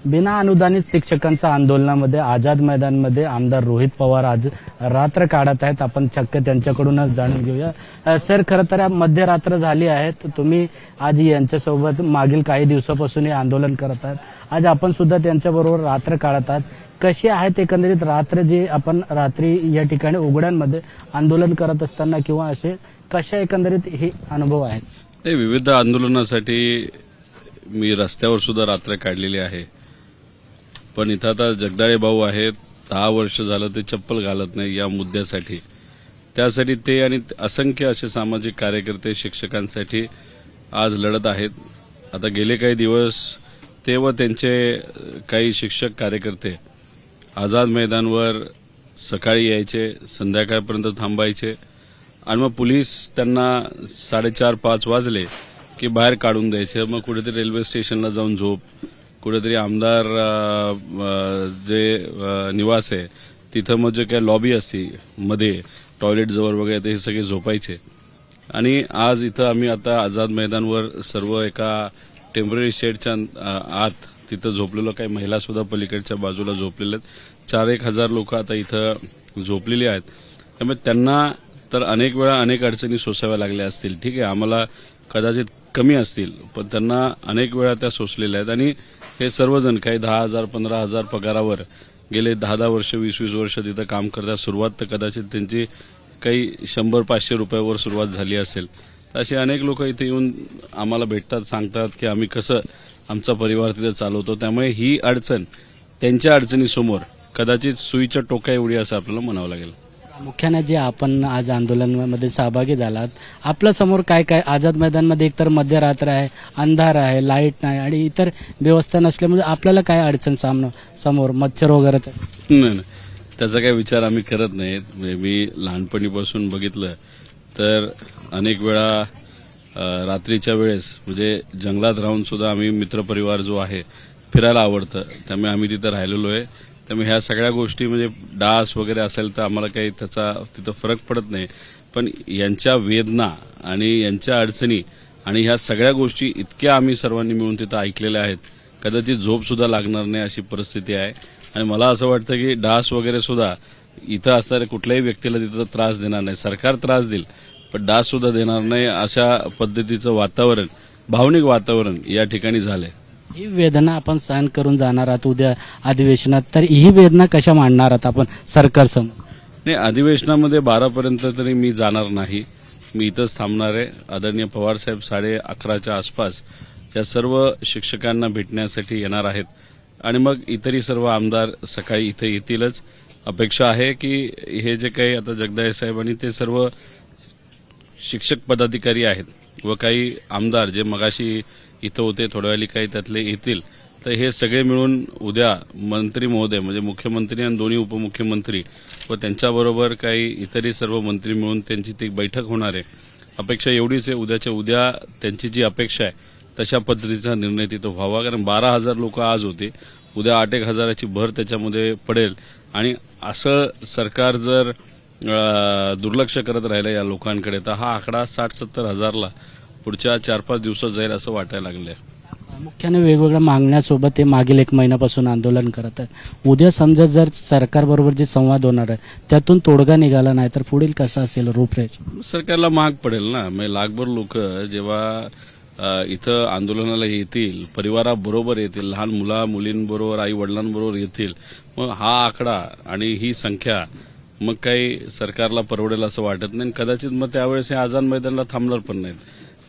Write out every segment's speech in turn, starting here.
बिना अनुदानित शिक्षकांच्या आंदोलनामध्ये आझाद मैदानमध्ये आमदार रोहित पवार आज रात्र काढत आहेत. आपण चक्क त्यांच्याकडूनच जाणून घेऊया. सर, खरं तर मध्यरात्र झाली आहे. तुम्ही आज यांच्यासोबत मागील काही दिवसापासून हे आंदोलन करत आहात. आज आपण सुद्धा त्यांच्याबरोबर रात्र काढत आहात. कशी आहेत एकंदरीत रात्र, जे आपण रात्री या ठिकाणी उघड्यांमध्ये आंदोलन करत असताना किंवा असे कशा एकंदरीत हे अनुभव आहेत? विविध आंदोलनासाठी मी रस्त्यावर सुद्धा रात्र काढलेली आहे. पण इथं आता जगदाळे भाऊ आहेत, 10 वर्ष झालं ते चप्पल घालत नाही या मुद्द्यासाठी. त्यासाठी ते आणि असंख्य असे सामाजिक कार्यकर्ते शिक्षकांसाठी आज लढत आहेत. आता गेले काही दिवस ते व त्यांचे काही शिक्षक कार्यकर्ते आझाद मैदानवर सकाळी यायचे, संध्याकाळपर्यंत थांबायचे आणि मग पोलीस त्यांना 4:30-5 वाजले की बाहेर काढून द्यायचे. मग कुठेतरी रेल्वे स्टेशनला जाऊन झोप, कुठेतरी आमदार जे निवास आहे तिथं मग जे काही लॉबी असते मध्ये टॉयलेट जवळ वगैरे ते हे सगळे झोपायचे. आणि आज इथं आम्ही आता आझाद मैदानवर सर्व एका टेम्पररी शेडच्या आत तिथं झोपलेलो, काही महिला सुद्धा पलीकडच्या बाजूला झोपलेल्या आहेत. 4-1 हजार लोक आता इथं झोपलेली आहेत. त्यामुळे त्यांना तर अनेक वेळा अनेक अडचणी सोसाव्या लागल्या असतील. ठीक आहे, आम्हाला कदाचित कमी असतील, पण त्यांना अनेक वेळा त्या सोसलेल्या आहेत. आणि हे सर्वजण काही 10,000 15,000 पगारावर गेले 10-10 वर्ष 20-20 वर्ष तिथं काम करतात. सुरुवात तर कदाचित त्यांची काही 100-500 रुपयावर सुरुवात झाली असेल. असे अनेक लोक इथे येऊन आम्हाला भेटतात, सांगतात की आम्ही कसं आमचा परिवार तिथे चालवतो. त्यामुळे ही अडचण त्यांच्या अडचणीसमोर कदाचित सुईच्या टोका एवढी असं आपल्याला म्हणावं लागेल. मुख्याने जे आपण आज आंदोलनामध्ये सहभागी झालात, आपल्या समोर काय काय आझाद मैदानमध्ये एकतर मध्यरात्र आहे, अंधार आहे, लाईट नाही आणि इतर व्यवस्था नसल्यामुळे आपल्याला काय अडचण समोर मच्छर वगैरे? नाही, त्याचा काही विचार आम्ही करत नाही. मी लहानपणीपासून बघितलं तर अनेक वेळा रात्रीच्या वेळेस म्हणजे जंगलात राहून सुद्धा आम्ही मित्रपरिवार जो आहे फिरायला आवडतं, त्यामुळे आम्ही तिथं राहिलेलो आहे. त्यामुळे ह्या सगळ्या गोष्टी म्हणजे डास वगैरे असेल तर आम्हाला काही त्याचा तिथं फरक पडत नाही. पण यांच्या वेदना आणि यांच्या अडचणी आणि ह्या सगळ्या गोष्टी इतक्या आम्ही सर्वांनी मिळून तिथं ऐकलेल्या आहेत, कदाचित झोप सुद्धा लागणार नाही अशी परिस्थिती आहे. आणि मला असं वाटतं की डास वगैरे सुद्धा इथं असणाऱ्या कुठल्याही व्यक्तीला तिथं त्रास देणार नाही. सरकार त्रास देईल पण डास सुद्धा देणार नाही, अशा पद्धतीचं वातावरण, भावनिक वातावरण या ठिकाणी झालंय. ही वेदना आपण सहन करून जाणार आहात उद्या अधिवेशनात, तर ही वेदना कशा मांडणार आहात आपण सरकारसमोर? नाही, अधिवेशनामध्ये 12पर्यंत तरी मी जाणार नाही. मी इथंच थांबणार आहे. आदरणीय पवारसाहेब 11:30च्या आसपास या सर्व शिक्षकांना भेटण्यासाठी येणार आहेत आणि मग इतरही सर्व आमदार सकाळी इथे येतीलच. अपेक्षा आहे की हे जे काही आता जगदाळे साहेब आणि ते सर्व शिक्षक पदाधिकारी आहेत व काही आमदार जे मगाशी इथं होते थोड्या वेळी काही त्यातले येतील, तर हे सगळे मिळून उद्या मंत्री महोदय म्हणजे मुख्यमंत्री आणि दोन्ही उपमुख्यमंत्री व त्यांच्याबरोबर काही इतरही सर्व मंत्री मिळून त्यांची ती बैठक होणार आहे. अपेक्षा एवढीच आहे, उद्याच्या उद्या त्यांची जी अपेक्षा आहे तशा पद्धतीचा निर्णय तिथं व्हावा. कारण 12,000 लोक आज होते, उद्या 8-1 हजाराची भर त्याच्यामध्ये पडेल. आणि असं सरकार जर दुर्लक्ष करत राहिलं या लोकांकडे तर हा आकडा 60-70 हजारला पुढच्या 4-5 दिवसात जाईल असं वाटायला लागलंय. मुख्याने वेगवेगळ्या मागण्यासोबत ते मागील 1 महिन्यापासून आंदोलन करत आहे. उद्या समजा जर सरकारबरोबर जे संवाद होणार आहे त्यातून तोडगा निघाला नाही तर पुढील कसं असेल रूपरेष? सरकारला महाग पडेल ना. म्हणजे लाखभर लोक जेव्हा इथं आंदोलनाला येतील, परिवाराबरोबर येतील, लहान मुलींबरोबर आई वडिलांबरोबर येतील, मग हा आकडा आणि ही संख्या मग काही सरकारला परवडेल असं वाटत नाही. कदाचित मग त्यावेळेस हे आझाद मैदानला थांबणार पण नाहीत,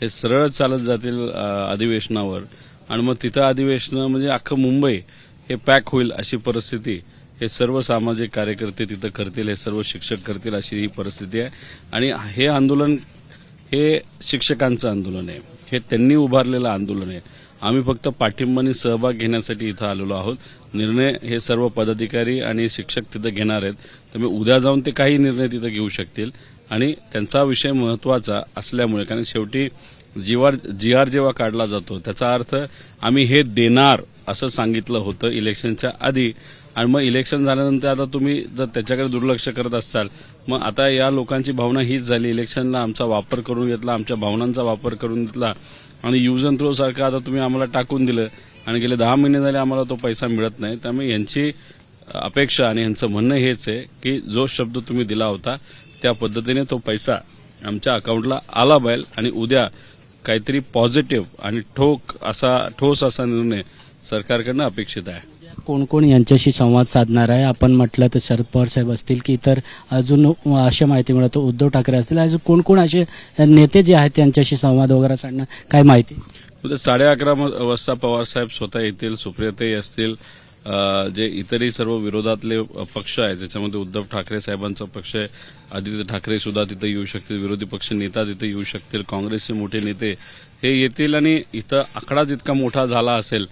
हे सरळ चालत जातील अधिवेशनावर आणि मग तिथं अधिवेशन म्हणजे अख्खं मुंबई हे पॅक होईल अशी परिस्थिती हे सर्व सामाजिक कार्यकर्ते तिथं करतील, हे सर्व शिक्षक करतील अशी ही परिस्थिती आहे. आणि हे आंदोलन हे शिक्षकांचं आंदोलन आहे, हे त्यांनी उभारलेलं आंदोलन आहे. आम्ही फक्त पाठिंबाने सहभाग घेण्यासाठी इथं आलेलो आहोत. निर्णय हे सर्व पदाधिकारी आणि शिक्षक तिथं घेणार आहेत. त्यामुळे उद्या जाऊन ते काही निर्णय तिथं घेऊ शकतील आणि त्यांचा विषय महत्वाचा असल्यामुळे, कारण शेवटी जी आर जेव्हा काढला जातो त्याचा अर्थ आम्ही हे देणार असं सांगितलं होतं इलेक्शनच्या आधी. आणि मग इलेक्शन झाल्यानंतर आता तुम्ही जर त्याच्याकडे दुर्लक्ष करत असाल, मग आता या लोकांची भावना हीच झाली, इलेक्शनला आमचा वापर करून घेतला, आमच्या भावनांचा वापर करून घेतला आणि यूज अँड थ्रो सारखं आता तुम्ही आम्हाला टाकून दिलं आणि गेले 10 महिने झाले आम्हाला तो पैसा मिळत नाही. त्यामुळे यांची अपेक्षा आणि यांचं म्हणणं हेच आहे की जो शब्द तुम्ही दिला होता त्या पद्धतीने तो पैसा आमच्या अकाउंटला आला पाहिजे आणि उद्या काहीतरी पॉझिटिव्ह आणि ठोस असा निर्णय सरकारकडनं अपेक्षित आहे. कोण कोण यांच्याशी संवाद साधणार आहे? आपण म्हटलं तर शरद पवार साहेब असतील की इतर अजून अशा माहिती मिळत उद्धव ठाकरे असतील, अजून कोण कोण असे नेते जे आहेत त्यांच्याशी संवाद वगैरे साधणार, काय माहिती? उद्या 11:30 वाजता पवार साहेब स्वतः येतील, सुप्रियाताई असतील, जे इतरही सर्व विरोधातले पक्ष आहेत ज्याच्यामध्ये उद्धव ठाकरे साहेबांचा पक्ष आहे, आदित्य ठाकरे सुद्धा तिथे येऊ शकतील, विरोधी पक्ष नेता तिथे येऊ शकतील, काँग्रेसचे मोठे नेते हे येतील आणि इथं आकडा जितका मोठा झाला असेल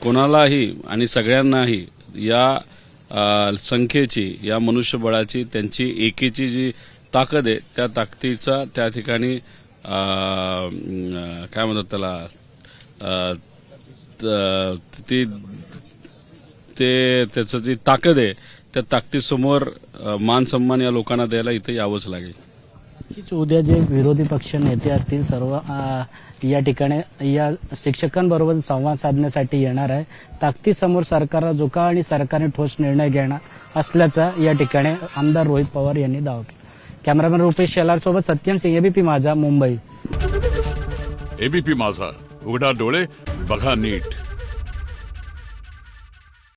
कोणालाही आणि सगळ्यांनाही या संख्येची, या मनुष्यबळाची, त्यांची एकीची जी ताकद आहे त्या ताकदीचा त्या ठिकाणी काय म्हणतात त्याला त्याचं जी ताकद आहे त्या ताकदीसमोर मान सन्मान या लोकांना द्यायला इथे यावंच लागेल. उद्या जे विरोधी पक्ष नेते असतील सर्व या ठिकाणी या शिक्षकांबरोबर संवाद साधण्यासाठी येणार आहे. ताकदीसमोर सरकारला झुका आणि सरकारने ठोस निर्णय घेणार असल्याचा या ठिकाणी आमदार रोहित पवार यांनी दावा केला. कॅमेरामॅन रुपेश शेलार सोबत सत्यम सिंह, एबीपी माझा, मुंबई. एबीपी माझा, उघडा डोळे बघा नीट.